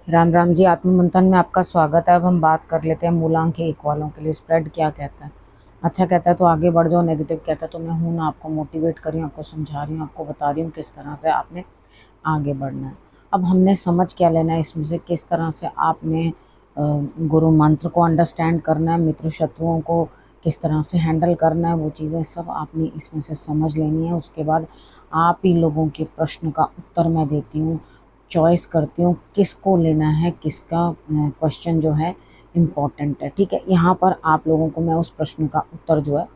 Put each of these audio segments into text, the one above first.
राम राम जी। आत्ममंथन में आपका स्वागत है। अब हम बात कर लेते हैं मूलांक एक वालों के लिए स्प्रेड क्या कहता है। अच्छा कहता है तो आगे बढ़ जाओ, नेगेटिव कहता है तो मैं हूं ना, आपको मोटिवेट कर रही हूँ, आपको समझा रही हूँ, आपको बता रही हूँ किस तरह से आपने आगे बढ़ना है। अब हमने समझ क्या लेना है इसमें से, किस तरह से आपने गुरु मंत्र को अंडरस्टैंड करना है, मित्र शत्रुओं को किस तरह से हैंडल करना है, वो चीज़ें सब आपने इसमें से समझ लेनी है। उसके बाद आप ही लोगों के प्रश्न का उत्तर मैं देती हूँ, चॉइस करती हूँ किसको लेना है, किसका क्वेश्चन जो है इम्पोर्टेंट है। ठीक है, यहाँ पर आप लोगों को मैं उस प्रश्न का उत्तर जो है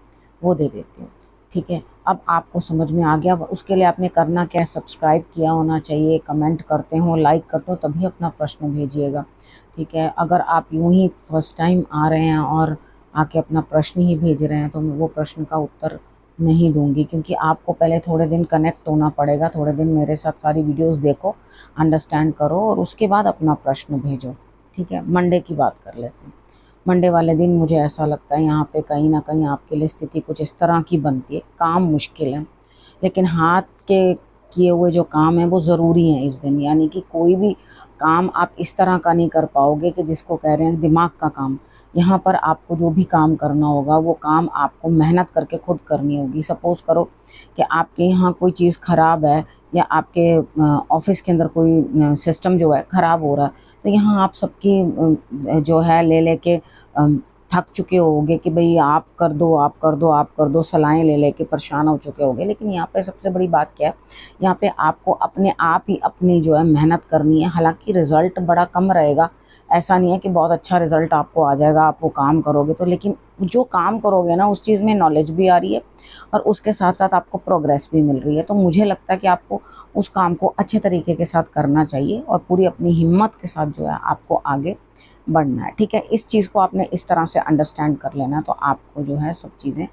वो दे देती हूँ। ठीक है, अब आपको समझ में आ गया। उसके लिए आपने करना क्या है, सब्सक्राइब किया होना चाहिए, कमेंट करते हो, लाइक करते हो, तभी अपना प्रश्न भेजिएगा। ठीक है, अगर आप यूं ही फर्स्ट टाइम आ रहे हैं और आके अपना प्रश्न ही भेज रहे हैं तो मैं वो प्रश्न का उत्तर नहीं दूंगी, क्योंकि आपको पहले थोड़े दिन कनेक्ट होना पड़ेगा, थोड़े दिन मेरे साथ सारी वीडियोस देखो, अंडरस्टैंड करो और उसके बाद अपना प्रश्न भेजो। ठीक है, मंडे की बात कर लेते हैं। मंडे वाले दिन मुझे ऐसा लगता है यहाँ पे कहीं ना कहीं आपके लिए स्थिति कुछ इस तरह की बनती है, काम मुश्किल है लेकिन हाथ के किए हुए जो काम है वो ज़रूरी हैं इस दिन। यानी कि कोई भी काम आप इस तरह का नहीं कर पाओगे कि जिसको कह रहे हैं दिमाग का काम। यहाँ पर आपको जो भी काम करना होगा वो काम आपको मेहनत करके खुद करनी होगी। सपोज़ करो कि आपके यहाँ कोई चीज़ ख़राब है या आपके ऑफिस के अंदर कोई सिस्टम जो है ख़राब हो रहा है, तो यहाँ आप सबकी जो है ले लेके थक चुके होगे कि भाई आप कर दो, आप कर दो, आप कर दो, सलाहें ले लेके परेशान हो चुके होगे। लेकिन यहाँ पे सबसे बड़ी बात क्या है, यहाँ पे आपको अपने आप ही अपनी जो है मेहनत करनी है। हालांकि रिज़ल्ट बड़ा कम रहेगा, ऐसा नहीं है कि बहुत अच्छा रिज़ल्ट आपको आ जाएगा आप वो काम करोगे तो, लेकिन जो काम करोगे ना उस चीज़ में नॉलेज भी आ रही है और उसके साथ साथ आपको प्रोग्रेस भी मिल रही है। तो मुझे लगता है कि आपको उस काम को अच्छे तरीके के साथ करना चाहिए और पूरी अपनी हिम्मत के साथ जो है आपको आगे बढ़ना है। ठीक है, इस चीज़ को आपने इस तरह से अंडरस्टैंड कर लेना तो आपको जो है सब चीज़ें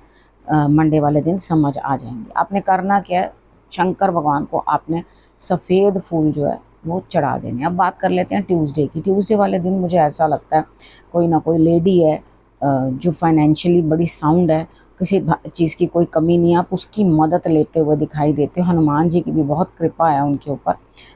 मंडे वाले दिन समझ आ जाएंगी। आपने करना क्या है, शंकर भगवान को आपने सफ़ेद फूल जो है वो चढ़ा देने। अब बात कर लेते हैं ट्यूसडे की। ट्यूसडे वाले दिन मुझे ऐसा लगता है कोई ना कोई लेडी है जो फाइनेंशियली बड़ी साउंड है, किसी चीज़ की कोई कमी नहीं है, आप उसकी मदद लेते हुए दिखाई देते हो। हनुमान जी की भी बहुत कृपा है उनके ऊपर।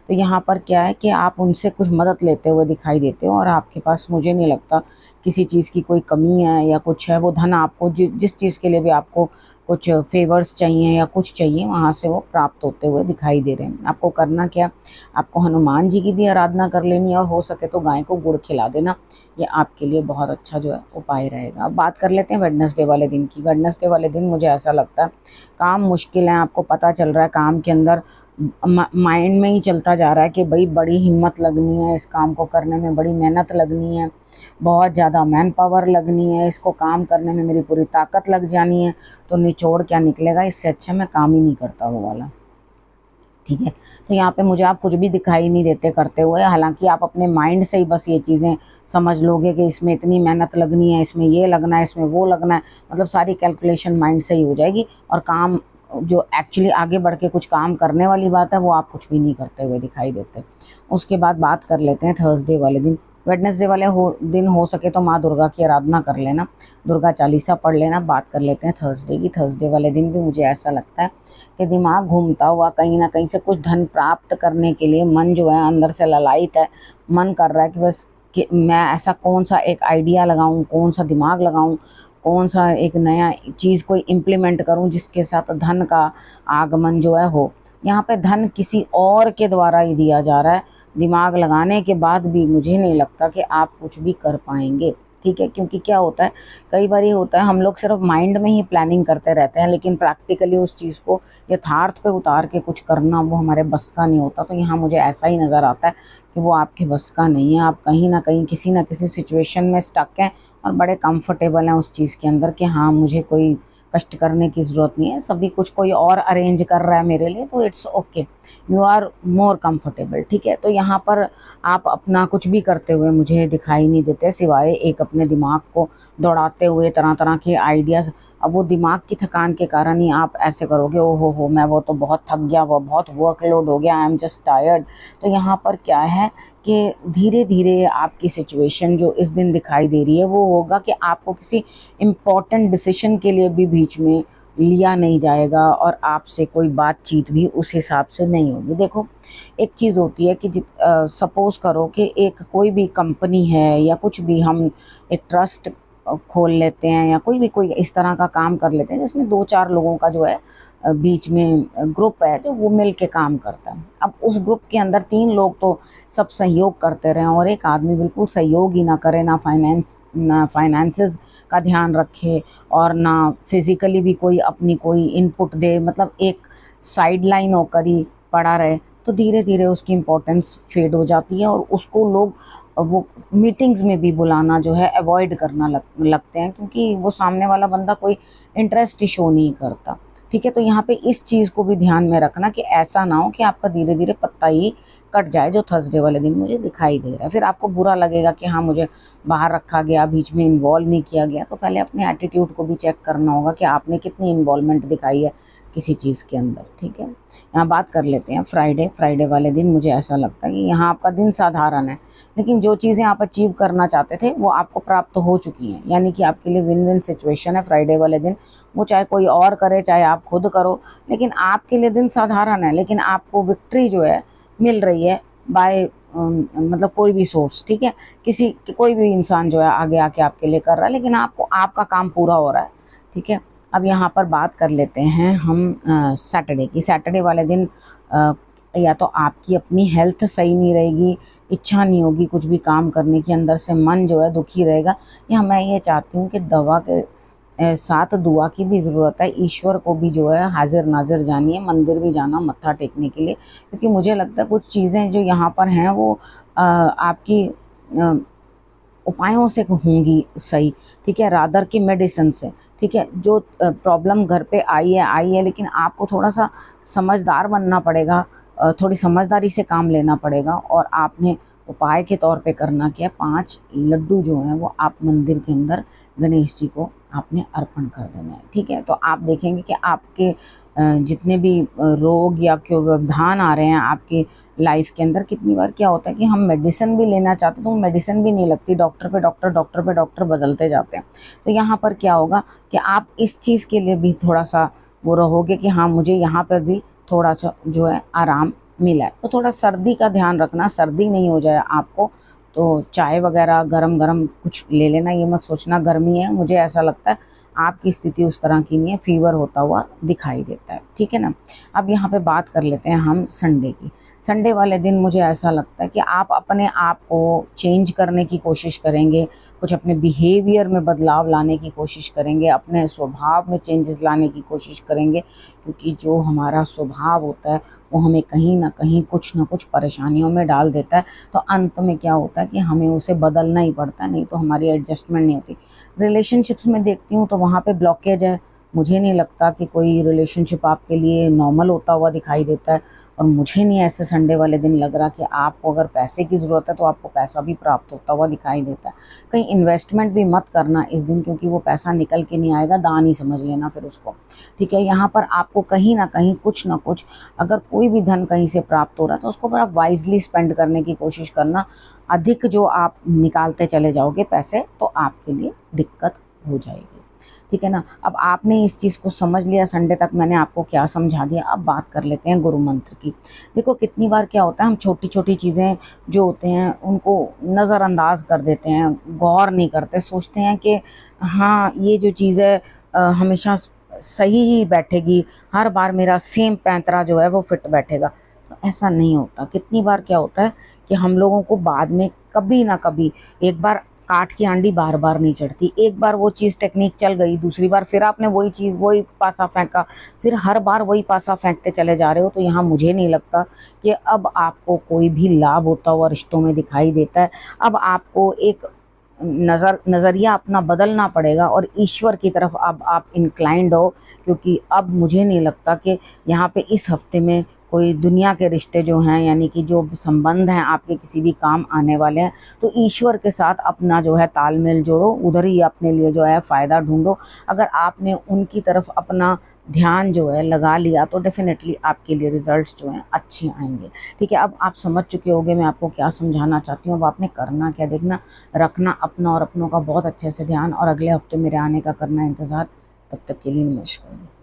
तो यहाँ पर क्या है कि आप उनसे कुछ मदद लेते हुए दिखाई देते हो और आपके पास मुझे नहीं लगता किसी चीज़ की कोई कमी है या कुछ है। वो धन आपको जिस चीज़ के लिए भी आपको कुछ फेवर्स चाहिए या कुछ चाहिए वहाँ से वो प्राप्त होते हुए दिखाई दे रहे हैं। आपको करना क्या, आपको हनुमान जी की भी आराधना कर लेनी है और हो सके तो गाय को गुड़ खिला देना, ये आपके लिए बहुत अच्छा जो है उपाय रहेगा। अब बात कर लेते हैं वेडनेसडे वाले दिन की। वेडनेसडे वाले दिन मुझे ऐसा लगता है काम मुश्किल है, आपको पता चल रहा है काम के अंदर माइंड में ही चलता जा रहा है कि भाई बड़ी हिम्मत लगनी है, इस काम को करने में बड़ी मेहनत लगनी है, बहुत ज़्यादा मैन पावर लगनी है, इसको काम करने में मेरी पूरी ताकत लग जानी है। तो निचोड़ क्या निकलेगा, इससे अच्छा मैं काम ही नहीं करता वो वाला। ठीक है, तो यहाँ पे मुझे आप कुछ भी दिखाई नहीं देते करते हुए। हालांकि आप अपने माइंड से ही बस ये चीज़ें समझ लोगे कि इसमें इतनी मेहनत लगनी है, इसमें ये लगना है, इसमें वो लगना है, मतलब सारी कैलकुलेशन माइंड से ही हो जाएगी और काम जो एक्चुअली आगे बढ़ के कुछ काम करने वाली बात है वो आप कुछ भी नहीं करते हुए दिखाई देते। उसके बाद बात कर लेते हैं थर्सडे वाले दिन। वेडनेसडे वाले दिन हो सके तो माँ दुर्गा की आराधना कर लेना, दुर्गा चालीसा पढ़ लेना। बात कर लेते हैं थर्सडे की। थर्सडे वाले दिन भी मुझे ऐसा लगता है कि दिमाग घूमता हुआ कहीं ना कहीं से कुछ धन प्राप्त करने के लिए मन जो है अंदर से ललायित है। मन कर रहा है कि बस कि मैं ऐसा कौन सा एक आइडिया लगाऊं, कौन सा दिमाग लगाऊं, कौन सा एक नया चीज़ कोई इम्प्लीमेंट करूं जिसके साथ धन का आगमन जो है हो। यहाँ पे धन किसी और के द्वारा ही दिया जा रहा है। दिमाग लगाने के बाद भी मुझे नहीं लगता कि आप कुछ भी कर पाएंगे। ठीक है, क्योंकि क्या होता है, कई बार ये होता है हम लोग सिर्फ माइंड में ही प्लानिंग करते रहते हैं लेकिन प्रैक्टिकली उस चीज़ को यथार्थ पे उतार के कुछ करना वो हमारे बस का नहीं होता। तो यहाँ मुझे ऐसा ही नज़र आता है कि वो आपके बस का नहीं है। आप कहीं ना किसी सिचुएशन में स्टक हैं और बड़े कंफर्टेबल हैं उस चीज़ के अंदर कि हाँ मुझे कोई कष्ट करने की ज़रूरत नहीं है, सभी कुछ कोई और अरेंज कर रहा है मेरे लिए, तो it's okay, you are more comfortable. ठीक है, तो यहाँ पर आप अपना कुछ भी करते हुए मुझे दिखाई नहीं देते सिवाय एक अपने दिमाग को दौड़ाते हुए तरह तरह के आइडियाज़। अब वो दिमाग की थकान के कारण ही आप ऐसे करोगे, ओ हो मैं वो तो बहुत थक गया, वो बहुत वर्कलोड हो गया, आई एम जस्ट टायर्ड। तो यहाँ पर क्या है कि धीरे धीरे आपकी सिचुएशन जो इस दिन दिखाई दे रही है वो होगा कि आपको किसी इम्पॉर्टेंट डिसीजन के लिए भी बीच में लिया नहीं जाएगा और आपसे कोई बातचीत भी उस हिसाब से नहीं होगी। देखो, एक चीज़ होती है कि सपोज़ करो कि एक कोई भी कंपनी है या कुछ भी, हम एक ट्रस्ट खोल लेते हैं या कोई इस तरह का काम कर लेते हैं जिसमें 2-4 लोगों का जो है बीच में ग्रुप है जो वो मिल के काम करता है। अब उस ग्रुप के अंदर 3 लोग तो सब सहयोग करते रहें और एक आदमी बिल्कुल सहयोग ही ना करे, ना फाइनेंसेस का ध्यान रखे और ना फिज़िकली भी कोई अपनी कोई इनपुट दे, मतलब एक साइड लाइन होकर ही पड़ा रहे, तो धीरे धीरे उसकी इम्पोर्टेंस फेड हो जाती है और उसको लोग वो मीटिंग्स में भी बुलाना जो है अवॉइड करना लगते हैं, क्योंकि वो सामने वाला बंदा कोई इंटरेस्ट ही शो नहीं करता। ठीक है, तो यहाँ पे इस चीज़ को भी ध्यान में रखना कि ऐसा ना हो कि आपका धीरे धीरे पत्ता ही कट जाए जो थर्सडे वाले दिन मुझे दिखाई दे रहा है। फिर आपको बुरा लगेगा कि हाँ, मुझे बाहर रखा गया, बीच में इन्वॉल्व नहीं किया गया। तो पहले अपने एटीट्यूड को भी चेक करना होगा कि आपने कितनी इन्वॉल्वमेंट दिखाई है किसी चीज़ के अंदर। ठीक है, यहाँ बात कर लेते हैं फ्राइडे वाले दिन मुझे ऐसा लगता है कि यहाँ आपका दिन साधारण है, लेकिन जो चीज़ें आप अचीव करना चाहते थे वो आपको प्राप्त हो चुकी हैं, यानी कि आपके लिए विन विन सिचुएशन है फ्राइडे वाले दिन। वो चाहे कोई और करे, चाहे आप खुद करो, लेकिन आपके लिए दिन साधारण है, लेकिन आपको विक्ट्री जो है मिल रही है बाय मतलब कोई भी सोर्स। ठीक है, कोई भी इंसान जो है आगे आके आपके लिए कर रहा है, लेकिन आपको आपका काम पूरा हो रहा है। ठीक है, अब यहाँ पर बात कर लेते हैं हम सैटरडे की। सैटरडे वाले दिन या तो आपकी अपनी हेल्थ सही नहीं रहेगी, इच्छा नहीं होगी कुछ भी काम करने की, अंदर से मन जो है दुखी रहेगा, या मैं ये चाहती हूँ कि दवा के साथ दुआ की भी ज़रूरत है। ईश्वर को भी जो है हाजिर नाजिर जानिए, मंदिर भी जाना मत्था टेकने के लिए, क्योंकि मुझे लगता है कुछ चीज़ें जो यहाँ पर हैं वो आपकी उपायों से होंगी सही। ठीक है, रादर की मेडिसिन से। ठीक है, जो प्रॉब्लम घर पे आई है, लेकिन आपको थोड़ा सा समझदार बनना पड़ेगा, थोड़ी समझदारी से काम लेना पड़ेगा, और आपने उपाय के तौर पे करना क्या है, 5 लड्डू जो हैं वो आप मंदिर के अंदर गणेश जी को आपने अर्पण कर देना है। ठीक है, तो आप देखेंगे कि आपके जितने भी रोग या क्यों व्यवधान आ रहे हैं आपके लाइफ के अंदर, कितनी बार क्या होता है कि हम मेडिसिन भी लेना चाहते हैं तो मेडिसिन भी नहीं लगती, डॉक्टर पे डॉक्टर बदलते जाते हैं। तो यहाँ पर क्या होगा कि आप इस चीज़ के लिए भी थोड़ा सा वो रहोगे कि हाँ, मुझे यहाँ पर भी थोड़ा सा जो है आराम मिला है। तो थोड़ा सर्दी का ध्यान रखना, सर्दी नहीं हो जाए आपको, तो चाय वगैरह गरम गरम कुछ ले लेना। ये मत सोचना गर्मी है, मुझे ऐसा लगता है आपकी स्थिति उस तरह की नहीं है, फीवर होता हुआ दिखाई देता है। ठीक है ना, अब यहाँ पे बात कर लेते हैं हम संडे की। संडे वाले दिन मुझे ऐसा लगता है कि आप अपने आप को चेंज करने की कोशिश करेंगे, कुछ अपने बिहेवियर में बदलाव लाने की कोशिश करेंगे, अपने स्वभाव में चेंजेस लाने की कोशिश करेंगे, क्योंकि जो हमारा स्वभाव होता है वो हमें कहीं ना कुछ परेशानियों में डाल देता है। तो अंत में क्या होता है कि हमें उसे बदलना ही पड़ता है, नहीं तो हमारी एडजस्टमेंट नहीं होती। रिलेशनशिप्स में देखती हूँ तो वहाँ पे ब्लॉकेज है। मुझे नहीं लगता कि कोई रिलेशनशिप आपके लिए नॉर्मल होता हुआ दिखाई देता है, और मुझे नहीं ऐसे संडे वाले दिन लग रहा कि आपको अगर पैसे की ज़रूरत है तो आपको पैसा भी प्राप्त होता हुआ दिखाई देता है। कहीं इन्वेस्टमेंट भी मत करना इस दिन, क्योंकि वो पैसा निकल के नहीं आएगा, दान ही समझ लेना फिर उसको। ठीक है, यहाँ पर आपको कहीं ना कहीं कुछ ना कुछ, अगर कोई भी धन कहीं से प्राप्त हो रहा है तो उसको बड़ा वाइजली स्पेंड करने की कोशिश करना। अधिक जो आप निकालते चले जाओगे पैसे तो आपके लिए दिक्कत हो जाएगी। ठीक है ना, अब आपने इस चीज़ को समझ लिया, संडे तक मैंने आपको क्या समझा दिया। अब बात कर लेते हैं गुरु मंत्र की। देखो, कितनी बार क्या होता है, हम छोटी छोटी चीज़ें जो होते हैं उनको नज़रअंदाज कर देते हैं, गौर नहीं करते, सोचते हैं कि हाँ, ये जो चीज़ है हमेशा सही ही बैठेगी, हर बार मेरा सेम पैंतरा जो है वो फिट बैठेगा। तो ऐसा नहीं होता। कितनी बार क्या होता है कि हम लोगों को बाद में कभी ना कभी, एक बार काठ की आंडी बार बार नहीं चढ़ती, एक बार वो चीज़ टेक्निक चल गई, दूसरी बार फिर आपने वही चीज़ वही पासा फेंका, फिर हर बार वही पासा फेंकते चले जा रहे हो। तो यहाँ मुझे नहीं लगता कि अब आपको कोई भी लाभ होता हुआ रिश्तों में दिखाई देता है। अब आपको एक नज़रिया अपना बदलना पड़ेगा और ईश्वर की तरफ अब आप इंक्लाइंड हो, क्योंकि अब मुझे नहीं लगता कि यहाँ पे इस हफ्ते में कोई दुनिया के रिश्ते जो हैं, यानी कि जो संबंध हैं आपके किसी भी काम आने वाले हैं। तो ईश्वर के साथ अपना जो है तालमेल जोड़ो, उधर ही अपने लिए जो है फ़ायदा ढूंढो। अगर आपने उनकी तरफ अपना ध्यान जो है लगा लिया तो डेफिनेटली आपके लिए रिजल्ट्स जो हैं अच्छे आएंगे। ठीक है, अब आप समझ चुके होंगे मैं आपको क्या समझाना चाहती हूँ। अब आपने करना क्या, देखना, रखना अपना और अपनों का बहुत अच्छे से ध्यान, और अगले हफ्ते मेरे आने का करना इंतज़ार। तब तक के लिए नमस्कार।